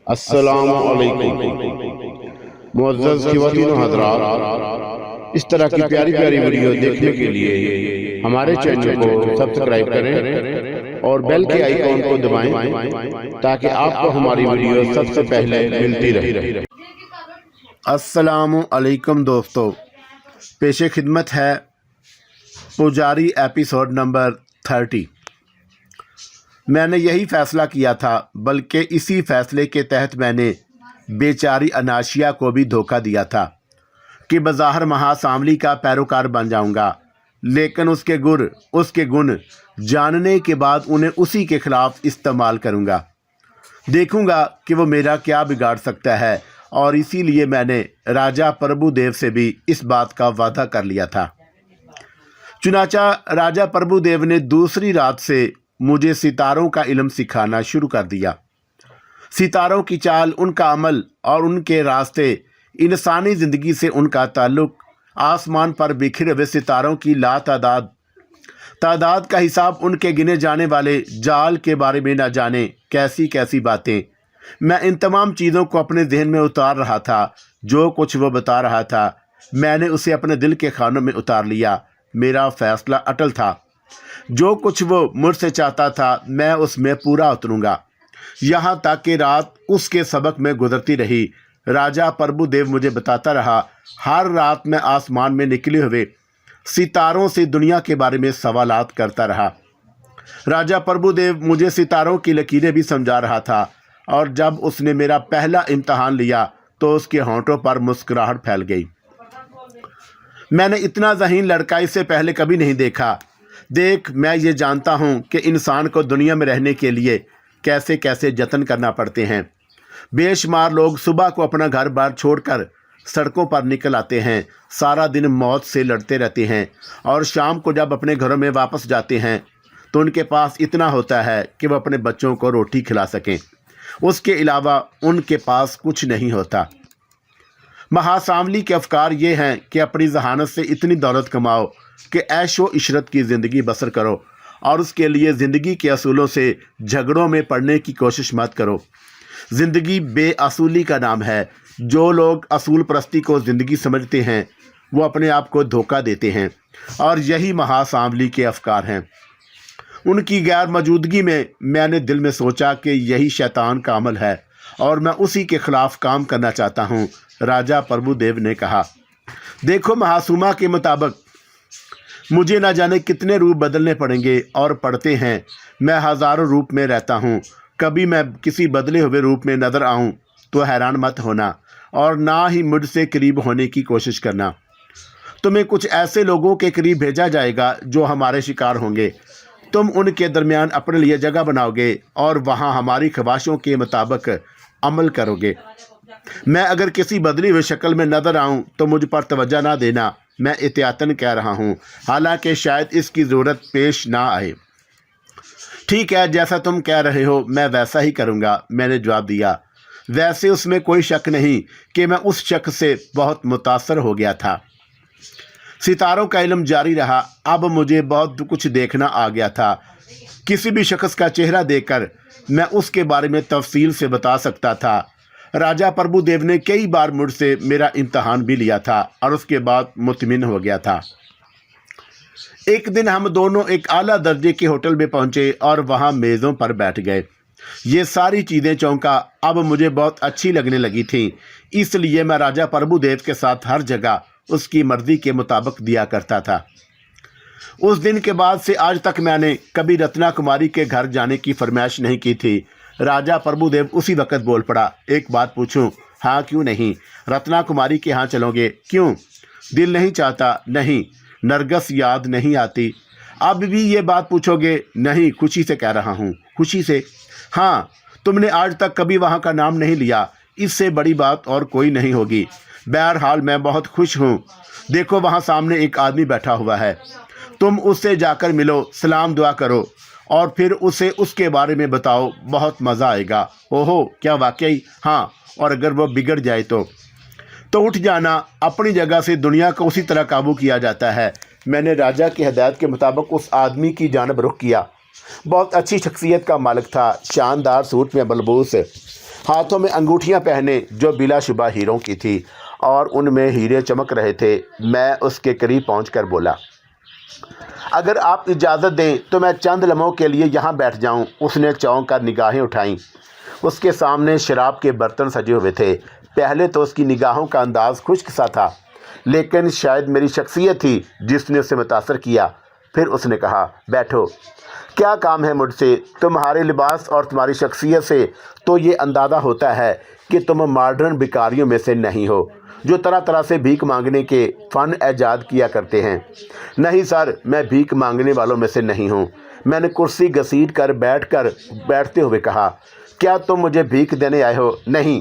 السلام علیکم معزز خواتین و حضرات، اس طرح کی پیاری پیاری ویڈیو دیکھنے کے لیے ہمارے چینل کو سبسکرائب کریں اور بیل کے آئیکن کو دبائیں تاکہ آپ کو ہماری ویڈیو سب سے پہلے ملتی رہے۔ السلام علیکم دوستو، پیش خدمت ہے پجاری ایپیسوڈ نمبر 30۔ میں نے یہی فیصلہ کیا تھا، بلکہ اسی فیصلے کے تحت میں نے بیچاری اناشیا کو بھی دھوکہ دیا تھا کہ بظاہر مہاساملی کا پیروکار بن جاؤں گا، لیکن اس کے گن جاننے کے بعد انہیں اسی کے خلاف استعمال کروں گا۔ دیکھوں گا کہ وہ میرا کیا بگاڑ سکتا ہے، اور اسی لیے میں نے راجہ پربھو دیو سے بھی اس بات کا وعدہ کر لیا تھا۔ چنانچہ راجہ پربھو دیو نے دوسری رات سے مجھے ستاروں کا علم سکھانا شروع کر دیا۔ ستاروں کی چال، ان کا عمل اور ان کے راستے، انسانی زندگی سے ان کا تعلق، آسمان پر بکھرے ہوئے ستاروں کی تعداد کا حساب، ان کے گنے جانے والے جال کے بارے میں نہ جانے کیسی کیسی باتیں۔ میں ان تمام چیزوں کو اپنے ذہن میں اتار رہا تھا۔ جو کچھ وہ بتا رہا تھا میں نے اسے اپنے دل کے خانوں میں اتار لیا۔ میرا فیصلہ اٹل تھا، جو کچھ وہ مجھ سے چاہتا تھا میں اس میں پورا اتروں گا۔ یہاں تک کہ رات اس کے سبق میں گزرتی رہی، راجہ پربھو دیو مجھے بتاتا رہا۔ ہر رات میں آسمان میں نکلے ہوئے ستاروں سے دنیا کے بارے میں سوالات کرتا رہا۔ راجہ پربھو دیو مجھے ستاروں کی لکیریں بھی سمجھا رہا تھا، اور جب اس نے میرا پہلا امتحان لیا تو اس کے ہونٹوں پر مسکراہٹ پھیل گئی۔ میں نے اتنا ذہین لڑکا اس سے پہلے کبھی نہیں دیکھا۔ دیکھ، میں یہ جانتا ہوں کہ انسان کو دنیا میں رہنے کے لیے کیسے کیسے جتن کرنا پڑتے ہیں۔ بے شمار لوگ صبح کو اپنا گھر بار چھوڑ کر سڑکوں پر نکل آتے ہیں، سارا دن موت سے لڑتے رہتے ہیں، اور شام کو جب اپنے گھروں میں واپس جاتے ہیں تو ان کے پاس اتنا ہوتا ہے کہ وہ اپنے بچوں کو روٹی کھلا سکیں۔ اس کے علاوہ ان کے پاس کچھ نہیں ہوتا۔ مہاساملی کے افکار یہ ہیں کہ اپنی ذہانت سے اتنی دولت کماؤ کہ عیش و عشرت کی زندگی بسر کرو، اور اس کے لیے زندگی کے اصولوں سے جھگڑوں میں پڑنے کی کوشش مت کرو۔ زندگی بے اصولی کا نام ہے۔ جو لوگ اصول پرستی کو زندگی سمجھتے ہیں وہ اپنے آپ کو دھوکہ دیتے ہیں، اور یہی مہاساملی کے افکار ہیں۔ ان کی غیر موجودگی میں میں نے دل میں سوچا کہ یہی شیطان کا عمل ہے، اور میں اسی کے خلاف کام کرنا چاہتا ہوں۔ راجہ پربھو دیو نے کہا، دیکھو، مہاسوما کے مطابق مجھے نہ جانے کتنے روپ بدلنے پڑیں گے، اور پڑتے ہیں۔ میں ہزاروں روپ میں رہتا ہوں۔ کبھی میں کسی بدلے ہوئے روپ میں نظر آؤں تو حیران مت ہونا، اور نہ ہی مجھ سے قریب ہونے کی کوشش کرنا۔ تمہیں کچھ ایسے لوگوں کے قریب بھیجا جائے گا جو ہمارے شکار ہوں گے۔ تم ان کے درمیان اپنے لیے جگہ بناؤ گے، اور وہاں ہماری خواہشوں کے مطابق عمل کرو گے۔ میں اگر کسی بدلی ہوئی شکل میں نظر آؤں تو مجھ پر توجہ نہ دینا۔ میں احتیاطاً کہہ رہا ہوں، حالانکہ شاید اس کی ضرورت پیش نہ آئے۔ ٹھیک ہے، جیسا تم کہہ رہے ہو میں ویسا ہی کروں گا، میں نے جواب دیا۔ ویسے اس میں کوئی شک نہیں کہ میں اس شخص سے بہت متاثر ہو گیا تھا۔ ستاروں کا علم جاری رہا۔ اب مجھے بہت کچھ دیکھنا آ گیا تھا۔ کسی بھی شخص کا چہرہ دیکھ کر میں اس کے بارے میں تفصیل سے بتا سکتا تھا۔ راجہ پربھو دیو نے کئی بار مجھ سے میرا امتحان بھی لیا تھا، اور اس کے بعد مطمئن ہو گیا تھا۔ ایک دن ہم دونوں ایک اعلیٰ درجے کے ہوٹل میں پہنچے اور وہاں میزوں پر بیٹھ گئے۔ یہ ساری چیزیں چونکہ اب مجھے بہت اچھی لگنے لگی تھیں، اس لیے میں راجہ پربھو دیو کے ساتھ ہر جگہ اس کی مرضی کے مطابق دیا کرتا تھا۔ اس دن کے بعد سے آج تک میں نے کبھی رتنا کماری کے گھر جانے کی فرمائش نہیں کی تھی۔ راجہ پربھو دیو اسی وقت بول پڑا، ایک بات پوچھوں؟ ہاں، کیوں نہیں؟ رتنا کماری کے ہاں چلو گے؟ کیوں؟ دل نہیں چاہتا؟ نہیں۔ نرگس یاد نہیں آتی؟ اب بھی یہ بات پوچھو گے؟ نہیں، خوشی سے کہہ رہا ہوں۔ خوشی سے؟ ہاں، تم نے آج تک کبھی وہاں کا نام نہیں لیا، اس سے بڑی بات اور کوئی نہیں ہوگی۔ بہرحال میں بہت خوش ہوں۔ دیکھو، وہاں سامنے ایک آدمی بیٹھا ہوا ہے، تم اس سے جا کر ملو، سلام دعا کرو، اور پھر اسے اس کے بارے میں بتاؤ، بہت مزہ آئے گا۔ اوہو، کیا واقعی؟ ہاں، اور اگر وہ بگڑ جائے تو اٹھ جانا۔ اپنی جگہ سے دنیا کو اسی طرح قابو کیا جاتا ہے۔ میں نے راجہ کی ہدایت کے مطابق اس آدمی کی جانب رخ کیا۔ بہت اچھی شخصیت کا مالک تھا، شاندار سوٹ میں ملبوس، ہاتھوں میں انگوٹھیاں پہنے جو بلا شبہ ہیروں کی تھی اور ان میں ہیرے چمک رہے تھے۔ میں اس کے قریب پہنچ کر بولا، اگر آپ اجازت دیں تو میں چند لمحوں کے لیے یہاں بیٹھ جاؤں۔ اس نے چونک کر نگاہیں اٹھائیں۔ اس کے سامنے شراب کے برتن سجے ہوئے تھے۔ پہلے تو اس کی نگاہوں کا انداز خشک سا تھا، لیکن شاید میری شخصیت تھی جس نے اسے متاثر کیا۔ پھر اس نے کہا، بیٹھو، کیا کام ہے مجھ سے؟ تمہارے لباس اور تمہاری شخصیت سے تو یہ اندازہ ہوتا ہے کہ تم ماڈرن بھکاریوں میں سے نہیں ہو جو طرح طرح سے بھیک مانگنے کے فن ایجاد کیا کرتے ہیں۔ نہیں سر، میں بھیک مانگنے والوں میں سے نہیں ہوں۔ میں نے کرسی گھسیٹ کر بیٹھتے ہوئے کہا، کیا تم مجھے بھیک دینے آئے ہو؟ نہیں،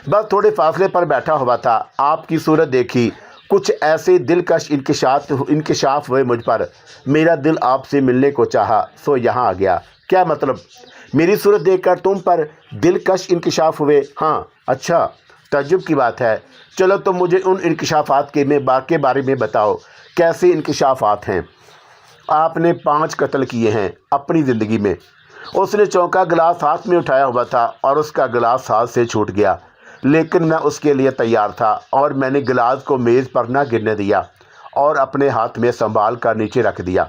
بس تھوڑے فاصلے پر بیٹھا ہوا تھا۔ آپ کی صورت دیکھی، کچھ ایسے دلکش انکشاف ہوئے مجھ پر، میرا دل آپ سے ملنے کو چاہا، سو یہاں آ گیا۔ کیا مطلب؟ میری صورت دیکھ کر تم پر دلکش انکشاف ہوئے؟ ہاں۔ اچھا، تعجب کی بات ہے۔ چلو تم مجھے ان انکشافات کے بارے میں بتاؤ، کیسے انکشافات ہیں؟ آپ نے 5 قتل کیے ہیں اپنی زندگی میں۔ اس نے چونکا، گلاس ہاتھ میں اٹھایا ہوا تھا اور اس کا گلاس ہاتھ سے چھوٹ گیا، لیکن میں اس کے لیے تیار تھا اور میں نے گلاس کو میز پر نہ گرنے دیا اور اپنے ہاتھ میں سنبھال کر نیچے رکھ دیا۔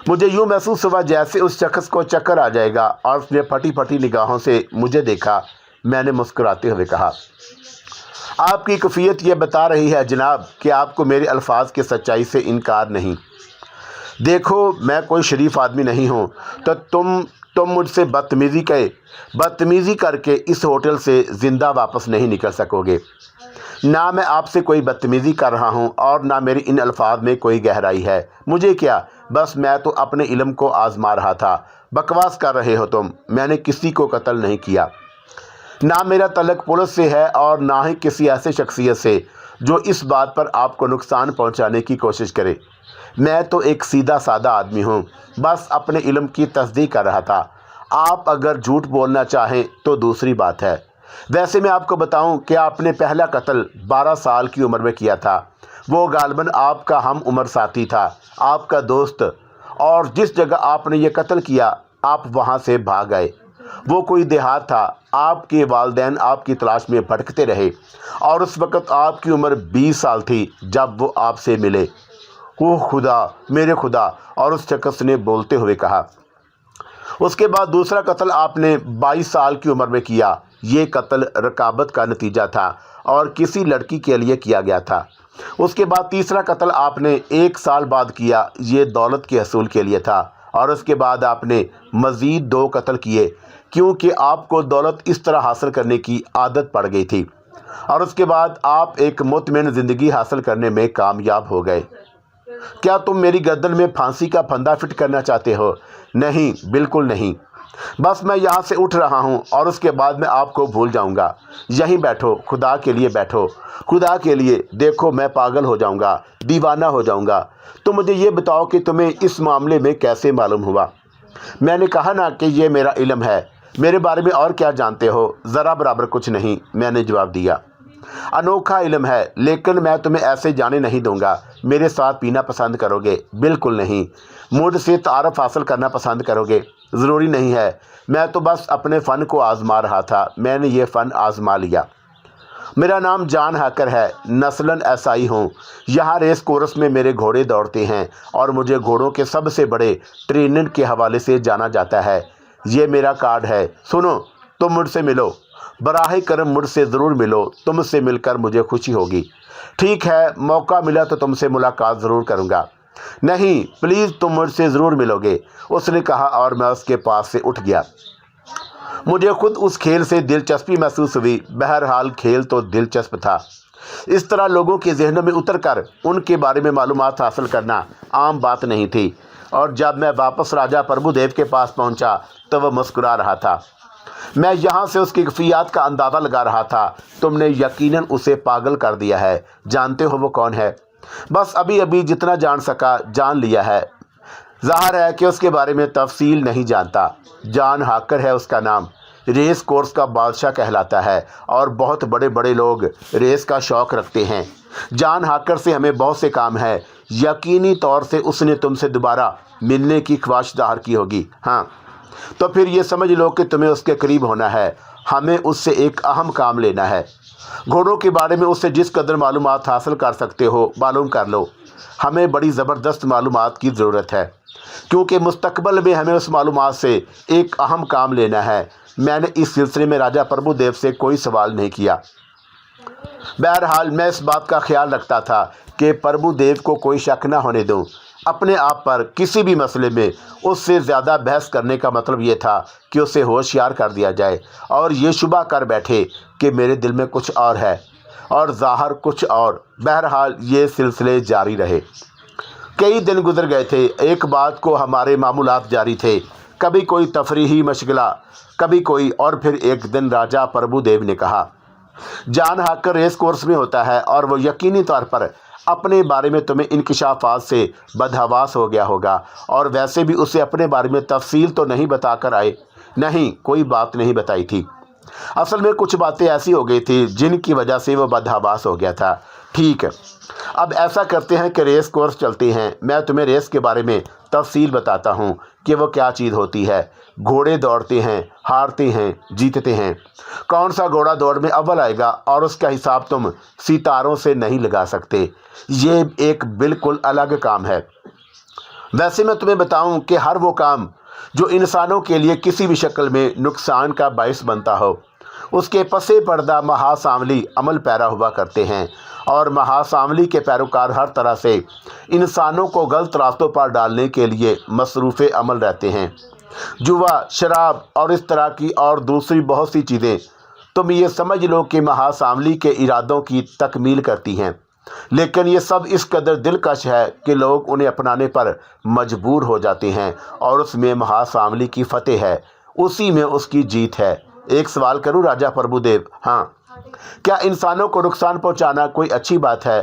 مجھے یوں محسوس ہوا جیسے اس شخص کو چکر آ جائے گا، اور اس نے پھٹی پھٹی نگاہوں سے مجھے دیکھا۔ میں نے مسکراتے ہوئے کہا، آپ کی کیفیت یہ بتا رہی ہے جناب کہ آپ کو میرے الفاظ کی سچائی سے انکار نہیں۔ دیکھو، میں کوئی شریف آدمی نہیں ہوں، تو تم مجھ سے بدتمیزی کر کے اس ہوٹل سے زندہ واپس نہیں نکل سکو گے۔ نہ میں آپ سے کوئی بدتمیزی کر رہا ہوں اور نہ میری ان الفاظ میں کوئی گہرائی ہے۔ مجھے کیا، بس میں تو اپنے علم کو آزما رہا تھا۔ بکواس کر رہے ہو تم، میں نے کسی کو قتل نہیں کیا۔ نہ میرا تعلق پولیس سے ہے اور نہ ہی کسی ایسے شخصیت سے جو اس بات پر آپ کو نقصان پہنچانے کی کوشش کرے۔ میں تو ایک سیدھا سادہ آدمی ہوں، بس اپنے علم کی تصدیق کر رہا تھا۔ آپ اگر جھوٹ بولنا چاہیں تو دوسری بات ہے۔ ویسے میں آپ کو بتاؤں کہ آپ نے پہلا قتل 12 سال کی عمر میں کیا تھا۔ وہ غالباً آپ کا ہم عمر ساتھی تھا، آپ کا دوست، اور جس جگہ آپ نے یہ قتل کیا آپ وہاں سے بھاگ گئے۔ وہ کوئی دیہات تھا۔ آپ کے والدین آپ کی تلاش میں بھٹکتے رہے اور اس وقت آپ کی عمر 20 سال تھی جب وہ آپ سے ملے۔ اوہ خدا، میرے خدا، اور اس شخص نے بولتے ہوئے کہا۔ اس کے بعد دوسرا قتل آپ نے 22 سال کی عمر میں کیا۔ یہ قتل رقابت کا نتیجہ تھا اور کسی لڑکی کے لیے کیا گیا تھا۔ اس کے بعد تیسرا قتل آپ نے 1 سال بعد کیا۔ یہ دولت کے حصول کے لیے تھا، اور اس کے بعد آپ نے مزید 2 قتل کیے کیونکہ آپ کو دولت اس طرح حاصل کرنے کی عادت پڑ گئی تھی، اور اس کے بعد آپ ایک مطمئن زندگی حاصل کرنے میں کامیاب ہو گئے۔ کیا تم میری گردن میں پھانسی کا پھندا فٹ کرنا چاہتے ہو؟ نہیں، بالکل نہیں۔ بس میں یہاں سے اٹھ رہا ہوں اور اس کے بعد میں آپ کو بھول جاؤں گا۔ یہیں بیٹھو، خدا کے لیے بیٹھو، خدا کے لیے۔ دیکھو، میں پاگل ہو جاؤں گا، دیوانہ ہو جاؤں گا۔ تو مجھے یہ بتاؤ کہ تمہیں اس معاملے میں کیسے معلوم ہوا؟ میں نے کہا نا کہ یہ میرا علم ہے۔ میرے بارے میں اور کیا جانتے ہو؟ ذرا برابر کچھ نہیں، میں نے جواب دیا۔ انوکھا علم ہے، لیکن میں تمہیں ایسے جانے نہیں دوں گا۔ میرے ساتھ پینا پسند کرو گے؟ بالکل نہیں۔ مجھ سے تعارف حاصل کرنا پسند کرو گے؟ ضروری نہیں ہے۔ میں تو بس اپنے فن کو آزما رہا تھا۔ میں نے یہ فن آزما لیا۔ میرا نام جان ہاکر ہے، نسلاً ایسائی ہوں۔ یہاں ریس کورس میں میرے گھوڑے دوڑتے ہیں اور مجھے گھوڑوں کے سب سے بڑے ٹرینر کے حوالے سے جانا جاتا ہے۔ یہ میرا کارڈ ہے۔ سنو، تم مجھ سے ملو، براہ کرم مجھ سے ضرور ملو۔ تم سے مل کر مجھے خوشی ہوگی۔ ٹھیک ہے، موقع ملا تو تم سے ملاقات ضرور کروں گا۔ نہیں، پلیز، تم مجھ سے ضرور ملو گے، اس نے کہا، اور میں اس کے پاس سے اٹھ گیا۔ مجھے خود اس کھیل سے دلچسپی محسوس ہوئی۔ بہرحال کھیل تو دلچسپ تھا۔ اس طرح لوگوں کے ذہنوں میں اتر کر ان کے بارے میں معلومات حاصل کرنا عام بات نہیں تھی، اور جب میں واپس راجا پربھو دیو کے پاس پہنچا تو وہ مسکرا رہا تھا۔ میں یہاں سے اس کی کیفیات کا اندازہ لگا رہا تھا۔ تم نے یقیناً اسے پاگل کر دیا ہے۔ جانتے ہو وہ کون ہے؟ بس ابھی جتنا جان سکا جان لیا ہے۔ ظاہر ہے کہ اس کے بارے میں تفصیل نہیں جانتا۔ جان ہاکر ہے اس کا نام۔ ریس کورس کا بادشاہ کہلاتا ہے اور بہت بڑے بڑے لوگ ریس کا شوق رکھتے ہیں۔ جان ہاکر سے ہمیں بہت سے کام ہے۔ یقینی طور سے اس نے تم سے دوبارہ ملنے کی خواہش ظاہر کی ہوگی۔ ہاں، تو پھر یہ سمجھ لو کہ تمہیں اس کے قریب ہونا ہے۔ हमें उससे एक अहम काम लेना है। घोड़ों के बारे में उससे जिस कदर मालूमात हासिल कर सकते हो मालूम कर लो। हमें बड़ी ज़बरदस्त मालूमात की ज़रूरत है, क्योंकि मुस्तकबिल में हमें उस मालूमात से एक अहम काम लेना है। मैंने इस सिलसिले में राजा प्रभुदेव से कोई सवाल नहीं किया। बहरहाल मैं इस बात का ख्याल रखता था कि प्रभुदेव को कोई शक न होने दूं। अपने आप पर किसी भी मसले में उससे ज़्यादा बहस करने का मतलब ये था कि उसे होशियार कर दिया जाए और ये शुबा कर बैठे कि मेरे दिल में कुछ और है और ज़ाहिर कुछ और। बहरहाल ये सिलसिले जारी रहे। कई दिन गुजर गए थे। एक बात को हमारे मामूलात जारी थे, कभी कोई तफरीही मशगला, कभी कोई। और फिर एक दिन राजा प्रभुदेव ने कहा, जान हाकर रेस कोर्स में होता है और वो यकीनी तौर पर अपने बारे में तुम्हें इंकशाफात से बदहवास हो गया होगा, और वैसे भी उसे अपने बारे में तफसील तो नहीं बताकर आए। नहीं, कोई बात नहीं बताई थी। असल में कुछ बातें ऐसी हो गई थी जिनकी वजह से वो बदहवास हो गया था। ठीक है, अब ऐसा करते हैं कि रेस कोर्स चलते हैं। मैं तुम्हें रेस के बारे में तफसील बताता हूँ कि वो क्या चीज़ होती है। घोड़े दौड़ते हैं, हारते हैं, जीतते हैं। कौन सा घोड़ा दौड़ में अव्वल आएगा और उसका हिसाब तुम सितारों से नहीं लगा सकते। ये एक बिल्कुल अलग काम है। वैसे मैं तुम्हें बताऊं कि हर वो काम जो इंसानों के लिए किसी भी शक्ल में नुकसान का बायस बनता हो, उसके पसे पर्दा महासामली अमल पैरा हुआ करते हैं, और महासामली के पैरोकार हर तरह से इंसानों को गलत रास्तों पर डालने के लिए मसरूफ़ अमल रहते हैं। जुआ, शराब और इस तरह की और दूसरी बहुत सी चीज़ें तुम ये समझ लो कि महासामली के इरादों की तकमील करती हैं, लेकिन ये सब इस कदर दिलकश है कि लोग उन्हें अपनाने पर मजबूर हो जाते हैं, और उसमें महासामली की फतेह है, उसी में उसकी जीत है। एक सवाल करूं राजा प्रभुदेव? हाँ। क्या इंसानों को नुकसान पहुंचाना कोई अच्छी बात है?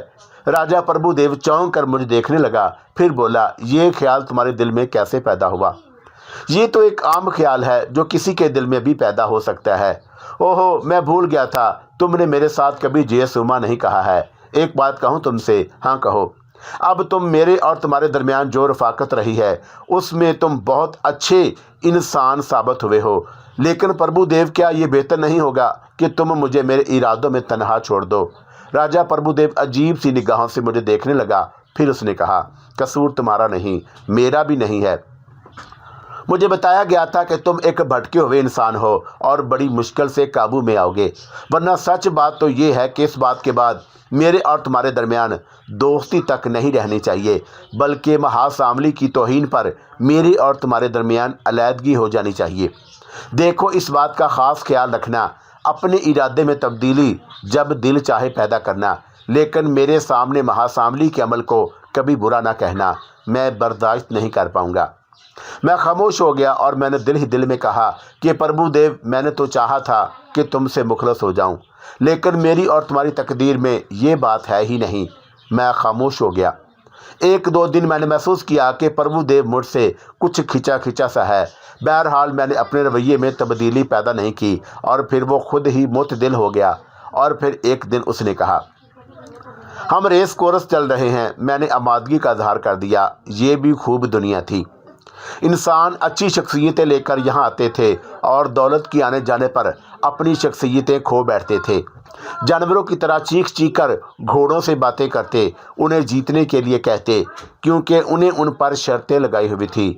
राजा प्रभुदेव चौंक कर मुझे देखने लगा, फिर बोला, ये ख्याल तुम्हारे दिल में कैसे पैदा हुआ? ये तो एक आम ख्याल है जो किसी के दिल में भी पैदा हो सकता है। ओहो, मैं भूल गया था, तुमने मेरे साथ कभी जेसुमा नहीं कहा है। एक बात कहूँ तुमसे? हाँ कहो। अब तुम मेरे और तुम्हारे दरमियान जो रफाकत रही है उसमें तुम बहुत अच्छे इंसान साबित हुए हो, लेकिन प्रभुदेव क्या ये बेहतर नहीं होगा कि तुम मुझे मेरे इरादों में तन्हा छोड़ दो? राजा प्रभुदेव अजीब सी निगाहों से मुझे देखने लगा। फिर उसने कहा, कसूर तुम्हारा नहीं, मेरा भी नहीं है। मुझे बताया गया था कि तुम एक भटके हुए इंसान हो और बड़ी मुश्किल से काबू में आओगे, वरना सच बात तो ये है कि इस बात के बाद मेरे और तुम्हारे दरमियान दोस्ती तक नहीं रहनी चाहिए, बल्कि महासामली की तौहीन पर मेरे और तुम्हारे दरमियान अलहदगी हो जानी चाहिए। देखो, इस बात का ख़ास ख्याल रखना, अपने इरादे में तब्दीली जब दिल चाहे पैदा करना, लेकिन मेरे सामने महासामली के अमल को कभी बुरा ना कहना, मैं बर्दाश्त नहीं कर पाऊँगा। मैं खामोश हो गया और मैंने दिल ही दिल में कहा कि प्रभुदेव, मैंने तो चाहा था कि तुमसे मुखलस हो जाऊं, लेकिन मेरी और तुम्हारी तकदीर में ये बात है ही नहीं। मैं खामोश हो गया। एक दो दिन मैंने महसूस किया कि प्रभुदेव मुझसे कुछ खिंचा खिंचा सा है। बहरहाल मैंने अपने रवैये में तब्दीली पैदा नहीं की और फिर वो खुद ही मुतदिल हो गया। और फिर एक दिन उसने कहा, हम रेस कोर्स चल रहे हैं। मैंने आमादगी का इजहार कर दिया। ये भी खूब दुनिया थी। इंसान अच्छी शख्सियतें लेकर यहाँ आते थे और दौलत की आने जाने पर अपनी शख्सियतें खो बैठते थे। जानवरों की तरह चीख चीख कर घोड़ों से बातें करते, उन्हें जीतने के लिए कहते, क्योंकि उन्हें उन पर शर्तें लगाई हुई थी।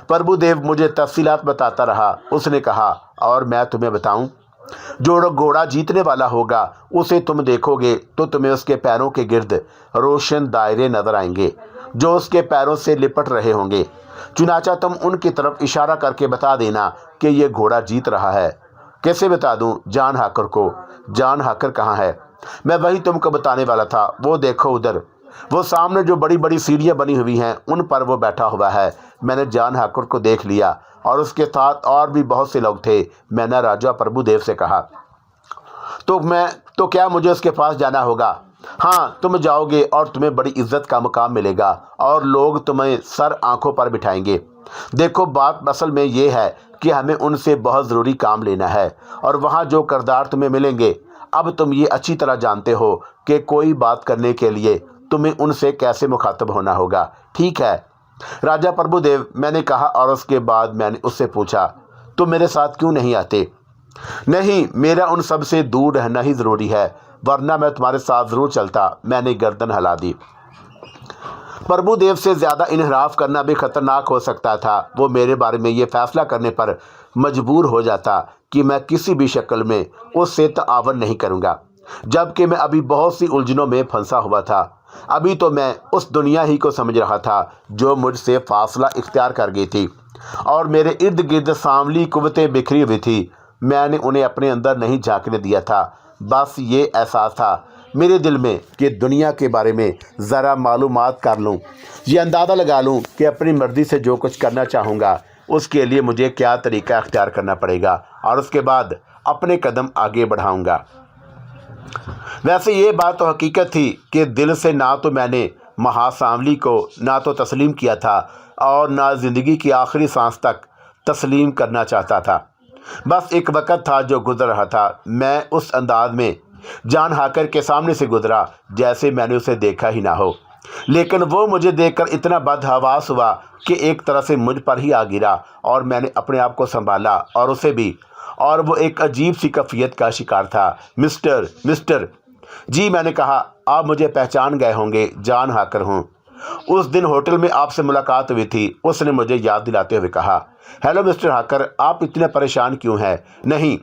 प्रभुदेव मुझे तफसीलात बताता रहा। उसने कहा, और मैं तुम्हें बताऊं, जो घोड़ा जीतने वाला होगा उसे तुम देखोगे तो तुम्हें उसके पैरों के गिर्द रोशन दायरे नजर आएंगे जो उसके पैरों से लिपट रहे होंगे। चुनाचा तुम उनकी तरफ इशारा करके बता देना कि ये घोड़ा जीत रहा है। कैसे बता दूं? जान हाकर को। जान हाकर कहाँ है? मैं वही तुमको बताने वाला था। वो देखो उधर, वो सामने जो बड़ी बड़ी सीढ़ियाँ बनी हुई हैं उन पर वो बैठा हुआ है। मैंने जान हाकर को देख लिया और उसके साथ और भी बहुत से लोग थे। मैंने राजा प्रभुदेव से कहा, तो क्या मुझे उसके पास जाना होगा? हाँ, तुम जाओगे और तुम्हें बड़ी इज्जत का मुकाम मिलेगा और लोग तुम्हें सर आंखों पर बिठाएंगे। देखो, बात असल में ये है कि हमें उनसे बहुत ज़रूरी काम लेना है और वहाँ जो किरदार तुम्हें मिलेंगे, अब तुम ये अच्छी तरह जानते हो कि कोई बात करने के लिए तुम्हें उनसे कैसे मुखातब होना होगा। ठीक है राजा प्रभुदेव, मैंने कहा, और उसके बाद मैंने उससे पूछा, तुम मेरे साथ क्यों नहीं आते? नहीं, मेरा उन सब से दूर रहना ही ज़रूरी है, वरना मैं तुम्हारे साथ ज़रूर चलता। मैंने गर्दन हिला दी। प्रभुदेव से ज़्यादा इनहराफ करना भी खतरनाक हो सकता था। वो मेरे बारे में ये फैसला करने पर मजबूर हो जाता कि मैं किसी भी शक्ल में उससे तावन नहीं करूँगा, जबकि मैं अभी बहुत सी उलझनों में फंसा हुआ था। अभी तो मैं उस दुनिया ही को समझ रहा था जो मुझसे फासला इख्तियार कर गई थी और मेरे इर्द गिर्द सांवली कुव्वतें बिखरी हुई थी। मैंने उन्हें अपने अंदर नहीं झांकने दिया था। बस ये एहसास था मेरे दिल में कि दुनिया के बारे में ज़रा मालूमात कर लूँ, ये अंदाज़ा लगा लूँ कि अपनी मर्ज़ी से जो कुछ करना चाहूँगा उसके लिए मुझे क्या तरीका अख्तियार करना पड़ेगा और उसके बाद अपने कदम आगे बढ़ाऊँगा। वैसे ये बात तो हकीकत थी कि दिल से ना तो मैंने महासावली को ना तो तस्लीम किया था और ना ज़िंदगी की आखिरी सांस तक तस्लीम करना चाहता था। बस एक वक़्त था जो गुजर रहा था। मैं उस अंदाज में जान हाकर के सामने से गुजरा जैसे मैंने उसे देखा ही ना हो, लेकिन वो मुझे देखकर इतना बदहवास हुआ कि एक तरह से मुझ पर ही आ गिरा और मैंने अपने आप को संभाला और उसे भी। और वो एक अजीब सी कैफियत का शिकार था। मिस्टर जी, मैंने कहा, आप मुझे पहचान गए होंगे, जान हाकर हूँ। उस दिन होटल में आपसे मुलाकात हुई थी। उसने मुझे याद दिलाते हुए कहा, हेलो मिस्टर हाकर, आप इतने परेशान क्यों हैं? नहीं,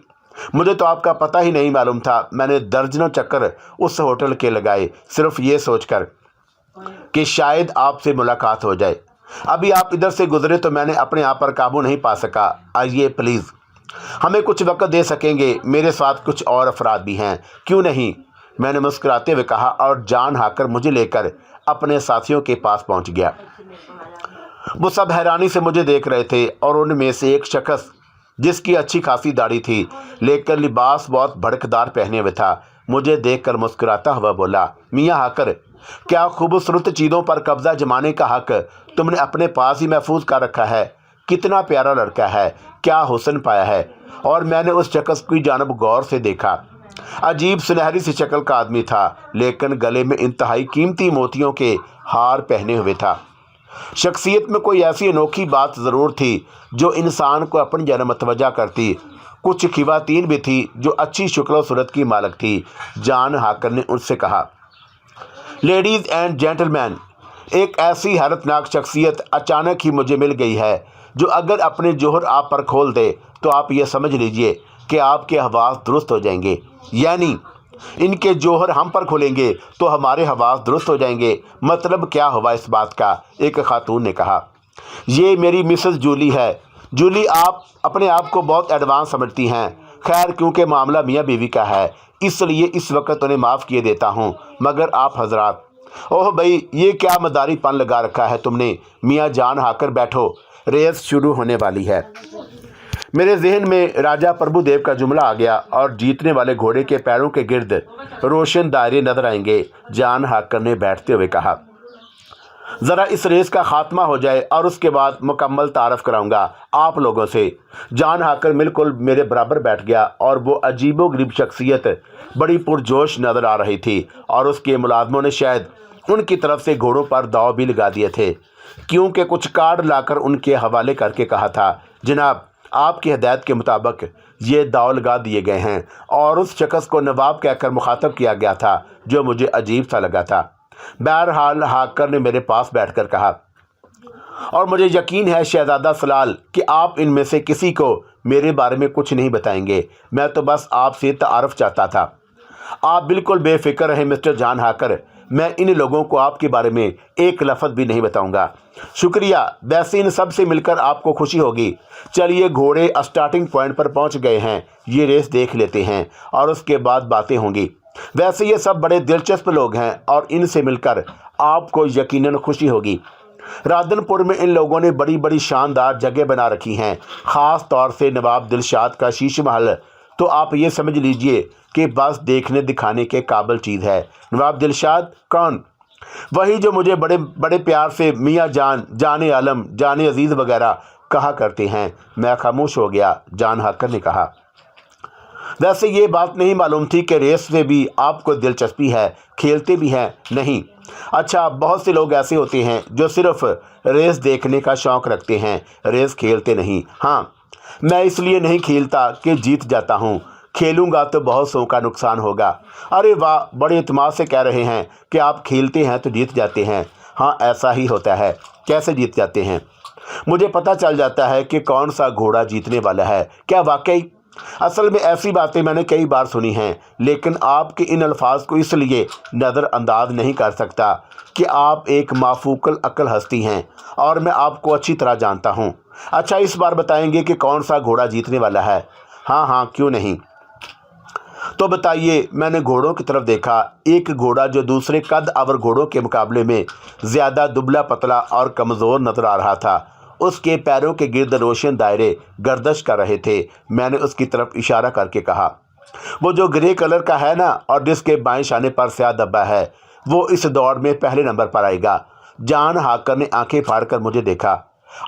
मुझे तो आपका पता ही नहीं मालूम था। मैंने दर्जनों चक्कर उस होटल के लगाए सिर्फ ये सोचकर कि शायद आपसे मुलाकात हो जाए। अभी आप इधर से गुजरे तो मैंने अपने आप पर काबू नहीं पा सका। आइए प्लीज़, हमें कुछ वक्त दे सकेंगे? मेरे साथ कुछ और अफराद भी हैं। क्यों नहीं, मैंने मुस्कुराते हुए कहा और जान हाकर मुझे लेकर अपने साथियों के पास पहुंच गया। वो सब हैरानी से मुझे देख रहे थे और उनमें से एक शख्स जिसकी अच्छी खासी दाढ़ी थी लेकर लिबास बहुत भड़कदार पहने हुए था, मुझे देखकर मुस्कुराता हुआ बोला, मियाँ हाकर, क्या खूबसूरत चीज़ों पर कब्जा जमाने का हक तुमने अपने पास ही महफूज कर रखा है। कितना प्यारा लड़का है, क्या हुस्न पाया है। और मैंने उस शख्स की जानब गौर से देखा। अजीब सुनहरी सी शक्ल का आदमी था, लेकिन गले में इंतहाई कीमती मोतियों के हार पहने हुए था। शख्सियत में कोई ऐसी अनोखी बात ज़रूर थी जो इंसान को अपनी जानब मतवज्जा करती। कुछ खिवातीन भी थी जो अच्छी शक्ल सूरत की मालक थी। जान हाकर ने उनसे कहा, लेडीज़ एंड जेंटलमैन, एक ऐसी हैरतनाक शख्सियत अचानक ही मुझे मिल गई है जो अगर अपने जोहर आप पर खोल दे तो आप ये समझ लीजिए कि आपके हवास दुरुस्त हो जाएंगे। यानी इनके जोहर हम पर खोलेंगे तो हमारे हवास दुरुस्त हो जाएंगे। मतलब क्या हुआ इस बात का? एक खातून ने कहा, ये मेरी मिसेस जूली है। जूली, आप अपने आप को बहुत एडवांस समझती हैं। खैर, क्योंकि मामला मियाँ बीवी का है इसलिए इस वक्त उन्हें माफ़ किए देता हूँ, मगर आप हजरात, ओह भाई, ये क्या मदारी पन लगा रखा है तुमने? मियाँ जान हाकर बैठो, रेस शुरू होने वाली है। मेरे जहन में राजा प्रभुदेव का जुमला आ गया और जीतने वाले घोड़े के पैरों के गिर्द रोशन दायरे नजर आएंगे। जान हाकर ने बैठते हुए कहा, ज़रा इस रेस का खात्मा हो जाए और उसके बाद मुकम्मल तारफ़ कराऊंगा आप लोगों से। जान हाकर बिल्कुल मेरे बराबर बैठ गया और वो अजीबोगरीब शख्सियत बड़ी पुरजोश नज़र आ रही थी और उसके मुलाजमों ने शायद उनकी तरफ से घोड़ों पर दाव भी लगा दिए थे, क्योंकि कुछ कार्ड लाकर उनके हवाले करके कहा था, जनाब, आपकी हिदायत के मुताबिक ये दाव लगा दिए गए हैं। और उस शख्स को नवाब कहकर मुखातब किया गया था, जो मुझे अजीब सा लगा था। बहरहाल हाकर ने मेरे पास बैठकर कहा, और मुझे यकीन है शहजादा सलाल कि आप इनमें से किसी को मेरे बारे में कुछ नहीं बताएंगे। मैं तो बस आपसे तारफ़ चाहता था। आप बिल्कुल बेफिक्र रहें मिस्टर जान हाकर, मैं इन लोगों को आपके बारे में एक लफ्ज़ भी नहीं बताऊंगा। शुक्रिया, वैसे इन सब से मिलकर आपको खुशी होगी। चलिए, घोड़े स्टार्टिंग पॉइंट पर पहुंच गए हैं, ये रेस देख लेते हैं और उसके बाद बातें होंगी। वैसे ये सब बड़े दिलचस्प लोग हैं और इनसे मिलकर आपको यकीनन खुशी होगी। राधनपुर में इन लोगों ने बड़ी बड़ी शानदार जगह बना रखी हैं, ख़ास तौर से नवाब दिलशाद का शीश महल तो आप ये समझ लीजिए कि बस देखने दिखाने के काबिल चीज़ है। नवाब दिलशाद कौन? वही जो मुझे बड़े बड़े प्यार से मियाँ जान, जाने आलम, जाने अजीज़ वगैरह कहा करते हैं। मैं खामोश हो गया। जान हाकर ने कहा, वैसे ये बात नहीं मालूम थी कि रेस से भी आपको दिलचस्पी है, खेलते भी हैं? नहीं। अच्छा, बहुत से लोग ऐसे होते हैं जो सिर्फ रेस देखने का शौक़ रखते हैं, रेस खेलते नहीं। हाँ, मैं इसलिए नहीं खेलता कि जीत जाता हूँ, खेलूंगा तो बहुत सौ का नुकसान होगा। अरे वाह, बड़े इत्मीनान से कह रहे हैं कि आप खेलते हैं तो जीत जाते हैं। हाँ, ऐसा ही होता है। कैसे जीत जाते हैं? मुझे पता चल जाता है कि कौन सा घोड़ा जीतने वाला है। क्या वाकई? असल में ऐसी बातें मैंने कई बार सुनी हैं, लेकिन आपके इन अल्फाज को इसलिए नज़रअंदाज नहीं कर सकता कि आप एक माफूकल अक्ल हस्ती हैं और मैं आपको अच्छी तरह जानता हूँ। अच्छा, इस बार बताएंगे कि कौन सा घोड़ा जीतने वाला है? हाँ हाँ, क्यों नहीं। तो बताइए। मैंने घोड़ों की तरफ देखा। एक घोड़ा जो दूसरे कद आवर घोड़ों के मुकाबले में ज़्यादा दुबला पतला और कमज़ोर नजर आ रहा था। उसके पैरों के गिर्द रोशन दायरे गर्दश कर रहे थे। मैंने उसकी तरफ इशारा करके कहा, वो जो ग्रे कलर का है ना, और जिसके बाएं शाने पर स्याह धब्बा है, वो इस दौड़ में पहले नंबर पर आएगा। जान हाकर ने आंखें फाड़कर मुझे देखा।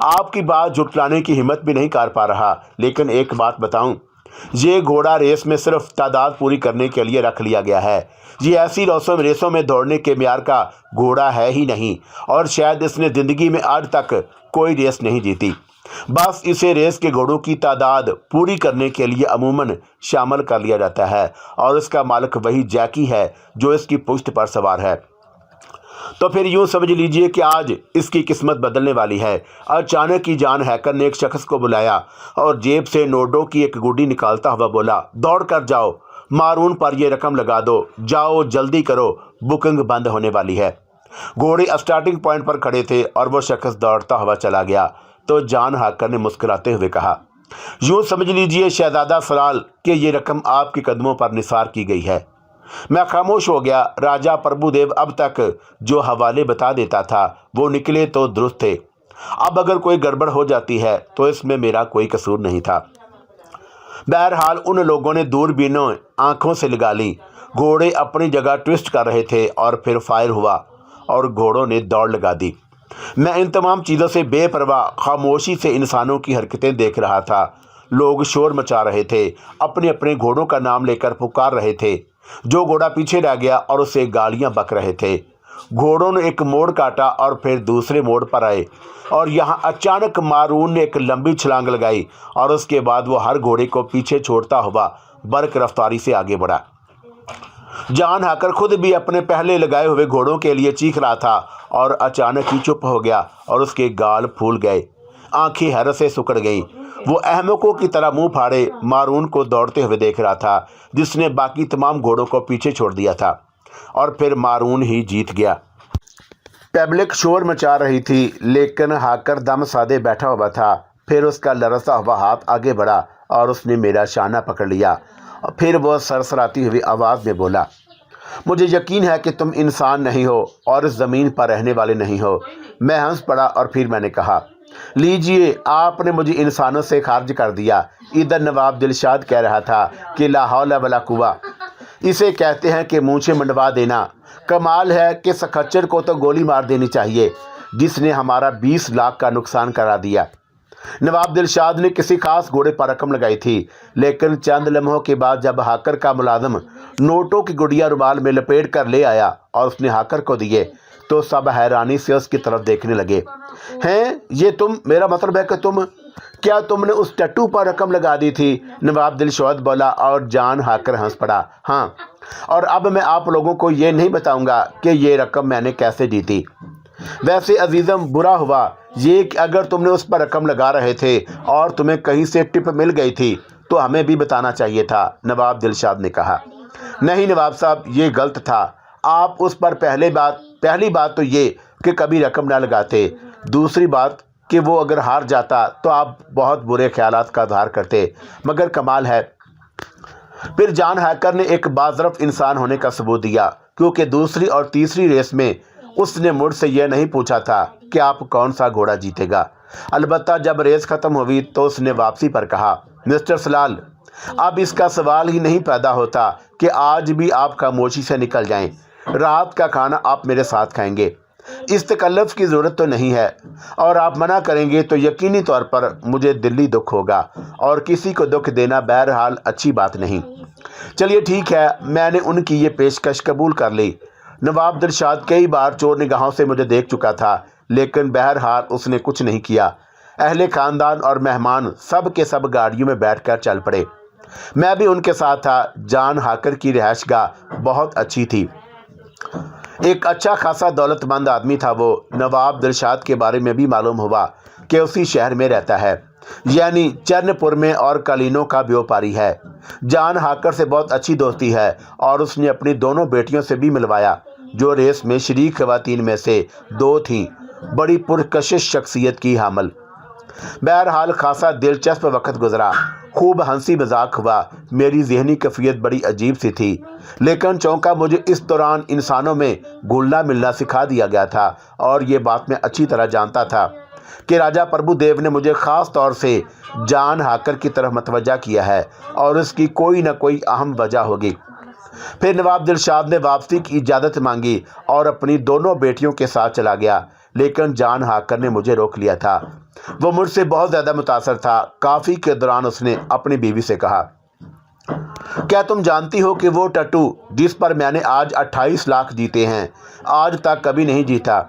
आपकी बात झुटलाने की हिम्मत भी नहीं कर पा रहा, लेकिन एक बात बताऊं, ये घोड़ा रेस में सिर्फ तादाद पूरी करने के लिए रख लिया गया है। ये ऐसी रेसों में दौड़ने के म्यार का घोड़ा है ही नहीं, और शायद इसने ज़िंदगी में आज तक कोई रेस नहीं जीती। बस इसे रेस के घोड़ों की तादाद पूरी करने के लिए अमूमन शामिल कर लिया जाता है, और इसका मालिक वही जैकी है जो इसकी पुश्त पर सवार है। तो फिर यूं समझ लीजिए कि आज इसकी किस्मत बदलने वाली है। अचानक ही जान हैकर ने एक शख्स को बुलाया और जेब से नोटों की एक गुड्डी निकालता हुआ बोला, दौड़ कर जाओ, मारून पर ये रकम लगा दो, जाओ जल्दी करो, बुकिंग बंद होने वाली है। घोड़े स्टार्टिंग पॉइंट पर खड़े थे और वो शख्स दौड़ता हुआ चला गया। तो जान हैकर ने मुस्कुराते हुए कहा, यूं समझ लीजिए शहजादा सलाल कि ये रकम आपके कदमों पर निसार की गई है। मैं खामोश हो गया। राजा प्रभुदेव अब तक जो हवाले बता देता था वो निकले तो दुरुस्त थे। अब अगर कोई गड़बड़ हो जाती है तो इसमें मेरा कोई कसूर नहीं था। बहरहाल उन लोगों ने दूरबीनों आंखों से लगा ली। घोड़े अपनी जगह ट्विस्ट कर रहे थे और फिर फायर हुआ और घोड़ों ने दौड़ लगा दी। मैं इन तमाम चीज़ों से बेपरवाह खामोशी से इंसानों की हरकतें देख रहा था। लोग शोर मचा रहे थे, अपने अपने घोड़ों का नाम लेकर पुकार रहे थे। जो घोड़ा पीछे रह गया और उसे गालियां बक रहे थे। घोड़ों ने एक मोड़ काटा और फिर दूसरे मोड़ पर आए, और यहाँ अचानक मारून ने एक लंबी छलांग लगाई और उसके बाद वो हर घोड़े को पीछे छोड़ता हुआ बर्क रफ्तारी से आगे बढ़ा। जान हैकर खुद भी अपने पहले लगाए हुए घोड़ों के लिए चीख रहा था और अचानक ही चुप हो गया और उसके गाल फूल गए, आंखें हैरत से सिकुड़ गईं। वो अहमकों की तरह मुंह फाड़े मारून को दौड़ते हुए देख रहा था, जिसने बाकी तमाम घोड़ों को पीछे छोड़ दिया था, और फिर मारून ही जीत गया। पब्लिक शोर मचा रही थी, लेकिन हाकर दम साधे बैठा हुआ था। फिर उसका लरसा हुआ हाथ आगे बढ़ा और उसने मेरा शाना पकड़ लिया। फिर वह सरसराती हुई आवाज़ में बोला, मुझे यकीन है कि तुम इंसान नहीं हो और इस ज़मीन पर रहने वाले नहीं हो। मैं हंस पड़ा और फिर मैंने कहा, लीजिए, आपने मुझे इंसानों से खारिज कर दिया। इधर नवाब दिलशाद कह रहा था कि ला हौला वला कुव्वा, इसे कहते हैं कि मूंछें मंडवा देना। कमाल है कि सखच्चर को तो गोली मार देनी चाहिए, जिसने हमारा 20 लाख का नुकसान करा दिया। नवाब दिलशाद ने किसी खास घोड़े पर रकम लगाई थी, लेकिन चंद लम्हों के बाद जब हाकर का मुलाजिम नोटों की गुड़िया रुमाल में लपेट कर ले आया और उसने हाकर को दिए, तो सब हैरानी से उसकी तरफ देखने लगे। हैं, ये तुम, मेरा मतलब है कि क्या तुमने उस टट्टू पर रकम लगा दी थी? नवाब दिलशाद बोला और जान हाकर हंस पड़ा। हाँ, और अब मैं आप लोगों को ये नहीं बताऊंगा कि ये रकम मैंने कैसे दी थी। वैसे अजीज़म, बुरा हुआ ये कि अगर तुमने उस पर रकम लगा रहे थे और तुम्हें कहीं से टिप मिल गई थी तो हमें भी बताना चाहिए था, नवाब दिलशाद ने कहा। नहीं नवाब साहब, ये गलत था। आप उस पर पहली बात तो ये कि कभी रकम ना लगाते, दूसरी बात कि वो अगर हार जाता तो आप बहुत बुरे ख्यालात का इज़हार करते। मगर कमाल है, फिर जान हैकर ने एक बाज़रफ इंसान होने का सबूत दिया, क्योंकि दूसरी और तीसरी रेस में उसने मुझसे यह नहीं पूछा था कि आप कौन सा घोड़ा जीतेगा। अलबत्ता जब रेस ख़त्म हुई तो उसने वापसी पर कहा, मिस्टर सलाल, अब इसका सवाल ही नहीं पैदा होता कि आज भी आप खामोशी से निकल जाएं। रात का खाना आप मेरे साथ खाएंगे। इस तकल्लुफ़ की ज़रूरत तो नहीं है, और आप मना करेंगे तो यकीनी तौर पर मुझे दिली दुख होगा, और किसी को दुख देना बहरहाल अच्छी बात नहीं। चलिए ठीक है, मैंने उनकी ये पेशकश कबूल कर ली। नवाब दिलशाद कई बार चोर निगाहों से मुझे देख चुका था, लेकिन बहरहाल उसने कुछ नहीं किया। اہل خاندان اور مہمان سب کے سب گاڑیوں میں بیٹھ کر چل پڑے۔ میں بھی ان کے ساتھ تھا۔ جان ہاکر کی رہائش گاہ بہت اچھی تھی۔ ایک اچھا خاصا دولت مند آدمی تھا وہ۔ نواب دلشاد کے بارے میں بھی معلوم ہوا کہ اسی شہر میں رہتا ہے، یعنی چرن پور میں، اور قالینوں کا بیوپاری ہے۔ جان ہاکر سے بہت اچھی دوستی ہے اور اس نے اپنی دونوں بیٹیوں سے بھی ملوایا، جو ریس میں شریک خواتین میں سے 2 تھیں، بڑی پرکشش شخصیت کی حامل۔ بہرحال خاصا دلچسپ وقت گزرا، خوب ہنسی مذاق ہوا۔ میری ذہنی کیفیت بڑی عجیب سی تھی، لیکن چونکہ مجھے اس دوران انسانوں میں گھلنا ملنا سکھا دیا گیا تھا، اور یہ بات میں اچھی طرح جانتا تھا کہ راجا پربھو دیو نے مجھے خاص طور سے جان ہاکر کی طرف متوجہ کیا ہے، اور اس کی کوئی نہ کوئی اہم وجہ ہوگی۔ پھر نواب دلشاد نے واپسی کی اجازت مانگی اور اپنی دونوں بیٹیوں کے ساتھ چلا گیا، لیکن جان ہاکر نے مجھے روک لیا تھا۔ وہ مجھ سے بہت زیادہ متاثر تھا۔ کافی کے دوران اس نے اپنی بیوی سے کہا، کیا تم جانتی ہو کہ وہ ٹٹو جس پر میں نے آج 28 لاکھ جیتے ہیں، آج تک کبھی نہیں جیتا،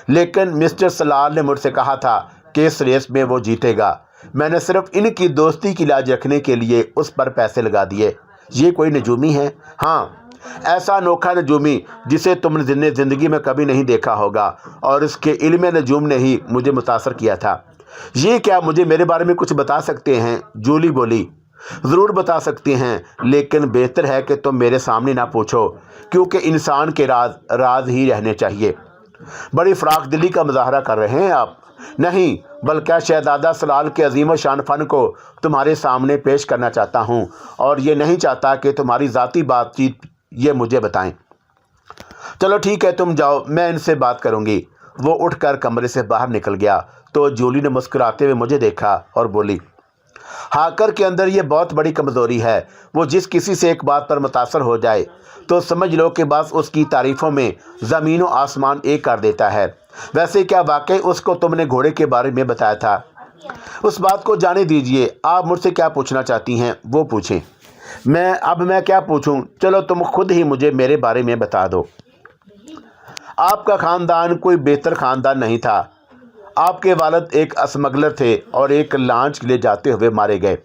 لیکن مسٹر سلال نے مجھ سے کہا تھا کہ اس ریس میں وہ جیتے گا۔ میں نے صرف ان کی دوستی کی لاج رکھنے کے لیے اس پر پیسے لگا دیے۔ یہ کوئی نجومی ہے؟ ہاں، ایسا انوکھا نجومی جسے تم نے زندگی میں کبھی نہیں دیکھا ہوگا، اور اس کے علم نجوم نے ہی مجھے متاثر کیا تھا۔ یہ کیا مجھے میرے بارے میں کچھ بتا سکتے ہیں؟ جولی بولی، ضرور بتا سکتے ہیں، لیکن بہتر ہے کہ تم میرے سامنے نہ پوچھو، کیونکہ انسان کے راز راز ہی رہنے چاہیے۔ بڑی فراخ دلی کا مظاہرہ کر رہے ہیں آپ۔ نہیں، بلکہ شہزادہ سلال کے عظیم و شان فن کو تمہارے سامنے پیش کرنا چاہتا ہوں، اور یہ نہیں چاہتا کہ تمہاری ذاتی بات چیت یہ مجھے بتائیں۔ چلو ٹھیک ہے، تم جاؤ، میں ان سے بات کروں گی۔ وہ اٹھ کر کمرے سے باہر نکل گیا تو جولی نے مسکراتے ہوئے مجھے دیکھا اور بولی، ہاکر کے اندر یہ بہت بڑی کمزوری ہے۔ وہ جس کسی سے ایک بات پر متاثر ہو جائے تو سمجھ لو کہ بس اس کی تعریفوں میں زمین و آسمان ایک کر دیتا ہے۔ ویسے کیا واقعی اس کو تم نے گھوڑے کے بارے میں بتایا تھا؟ اس بات کو جانے دیجئے، آپ مجھ سے کیا پوچھنا چاہتی ہیں وہ پوچھیں۔ میں کیا پوچھوں؟ چلو تم خود ہی مجھے میرے بارے میں بتا دو۔ آپ کا خاندان کوئی بہتر خاندان نہیں تھا۔ آپ کے والد ایک اسمگلر تھے اور ایک لانچ لے جاتے ہوئے مارے گئے۔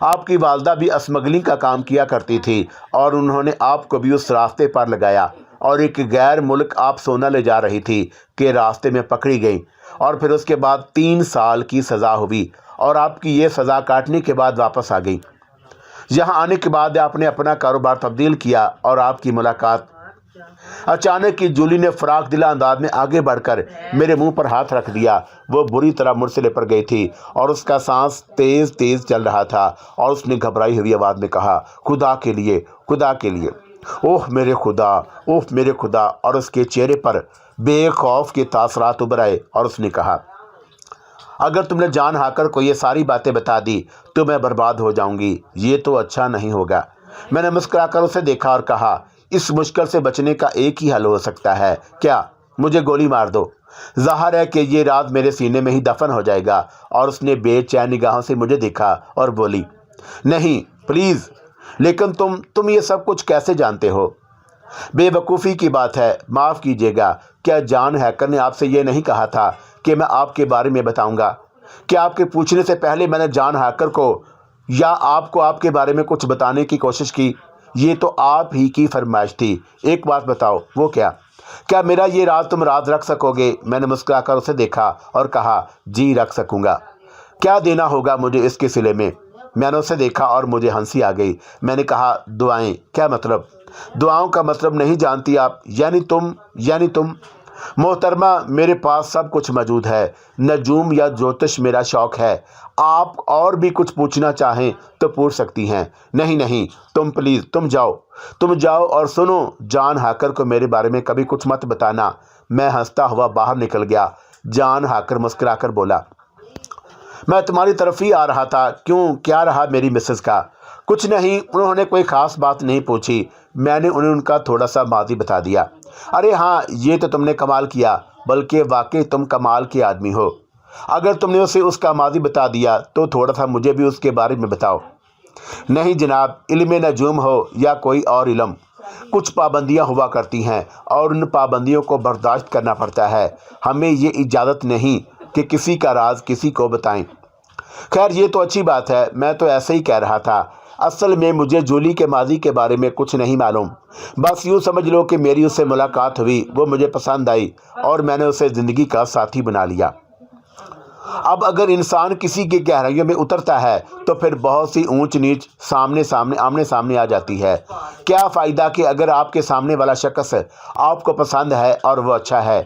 آپ کی والدہ بھی اسمگلنگ کا کام کیا کرتی تھی، اور انہوں نے آپ کو بھی اس راستے پر لگایا، اور ایک غیر ملک آپ سونا لے جا رہی تھی کہ راستے میں پکڑی گئی، اور پھر اس کے بعد 3 سال کی سزا ہوئی، اور آپ کی یہ سزا کاٹنے کے بعد واپس آ گئی۔ یہاں آنے کے بعد آپ نے اپنا کاروبار تبدیل کیا، اور آپ کی ملاقات اچانک کی جولی نے فراخ دل انداز میں آگے بڑھ کر میرے منہ پر ہاتھ رکھ دیا۔ وہ بری طرح مجھ سے لپٹ گئی تھی، اور اس کا سانس تیز تیز چل رہا تھا، اور اس نے گھبرائی ہوئی آواز میں کہا، خدا کے لیے، خدا کے لیے، اوہ میرے خدا، اوہ میرے خدا۔ اور اس کے چہرے پر بے خوف کے تاثرات ابھر آئے، اور اس نے کہا، اگر تم نے جان ہاکر کو یہ ساری باتیں بتا دی تو میں برباد ہو جاؤں گی۔ یہ تو اچھا نہیں ہوگا۔ میں نے مسکرا کر اسے دیکھا اور کہا، اس مشکل سے بچنے کا ایک ہی حل ہو سکتا ہے۔ کیا؟ مجھے گولی مار دو۔ ظاہر ہے کہ یہ راز میرے سینے میں ہی دفن ہو جائے گا۔ اور اس نے بے چین نگاہوں سے مجھے دیکھا اور بولی، نہیں پلیز۔ لیکن تم یہ سب کچھ کیسے جانتے ہو؟ بے وقوفی کی بات ہے، معاف کیجیے گا۔ کیا جان ہیکر نے آپ سے یہ نہیں کہا تھا کہ میں آپ کے بارے میں بتاؤں گا؟ کیا آپ کے پوچھنے سے پہلے میں نے جان ہیکر کو یا آپ کو آپ کے بارے میں کچھ بتانے کی کوشش کی؟ یہ تو آپ ہی کی فرمائش تھی۔ ایک بات بتاؤ، وہ کیا؟ کیا میرا یہ راز تم راز رکھ سکو گے؟ میں نے مسکرا کر اسے دیکھا اور کہا، جی رکھ سکوں گا۔ کیا دینا ہوگا مجھے اس کے صلے میں؟ میں نے اسے دیکھا اور مجھے ہنسی آ گئی۔ میں نے کہا، دعائیں؟ کیا مطلب؟ دعاؤں کا مطلب نہیں جانتی آپ؟ یعنی تم محترمہ، میرے پاس سب کچھ موجود ہے۔ نجوم یا جوتش میرا شوق ہے۔ آپ اور بھی کچھ پوچھنا چاہیں تو پوچھ سکتی ہیں۔ نہیں، تم پلیز، تم جاؤ اور سنو، جان ہاکر کو میرے بارے میں کبھی کچھ مت بتانا۔ میں ہنستا ہوا باہر نکل گیا۔ جان ہاکر مسکرا کر بولا، میں تمہاری طرف ہی آ رہا تھا۔ کیوں، کیا رہا میری مسز کا؟ کچھ نہیں، انہوں نے کوئی خاص بات نہیں پوچھی۔ میں نے انہیں ان کا تھوڑا سا ماضی بتا دیا۔ ارے ہاں، یہ تو تم نے کمال کیا، بلکہ واقعی تم کمال کے آدمی ہو۔ اگر تم نے اسے اس کا ماضی بتا دیا تو تھوڑا سا مجھے بھی اس کے بارے میں بتاؤ۔ نہیں جناب، علم نجوم ہو یا کوئی اور علم، کچھ پابندیاں ہوا کرتی ہیں، اور ان پابندیوں کو برداشت کرنا پڑتا ہے۔ ہمیں یہ اجازت نہیں कि किसी का राज किसी को बताएं। खैर ये तो अच्छी बात है, मैं तो ऐसे ही कह रहा था। असल में मुझे जूली के माजी के बारे में कुछ नहीं मालूम। बस यूँ समझ लो कि मेरी उससे मुलाकात हुई, वो मुझे पसंद आई और मैंने उसे ज़िंदगी का साथी बना लिया। अब अगर इंसान किसी की गहराइयों में उतरता है तो फिर बहुत सी ऊंच नीच आमने सामने आ जाती है। क्या फ़ायदा कि अगर आपके सामने वाला शख्स आपको पसंद है और वो अच्छा है,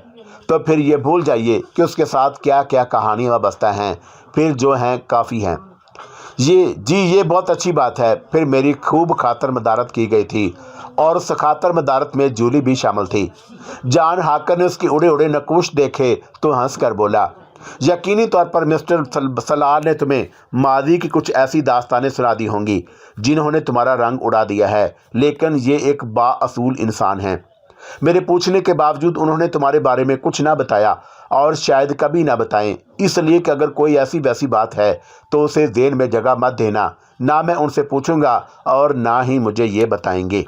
तो फिर ये भूल जाइए कि उसके साथ क्या क्या कहानियाँ वाबस्ता हैं, फिर जो हैं काफ़ी हैं। ये बहुत अच्छी बात है। फिर मेरी खूब खातर मदारत की गई थी और उस खातर मदारत में जूली भी शामिल थी। जान हाकर ने उसके उड़े उड़े नकूश देखे तो हंस कर बोला, यकीनी तौर पर मिस्टर सलाह ने तुम्हें माजी की कुछ ऐसी दास्तानें सुना दी होंगी जिन्होंने तुम्हारा रंग उड़ा दिया है, लेकिन ये एक बाअसूल इंसान हैं। मेरे पूछने के बावजूद उन्होंने तुम्हारे बारे में कुछ ना बताया और शायद कभी ना बताएं, इसलिए कि अगर कोई ऐसी वैसी बात है तो उसे ज़हन में जगह मत देना। ना मैं उनसे पूछूंगा और ना ही मुझे ये बताएंगे।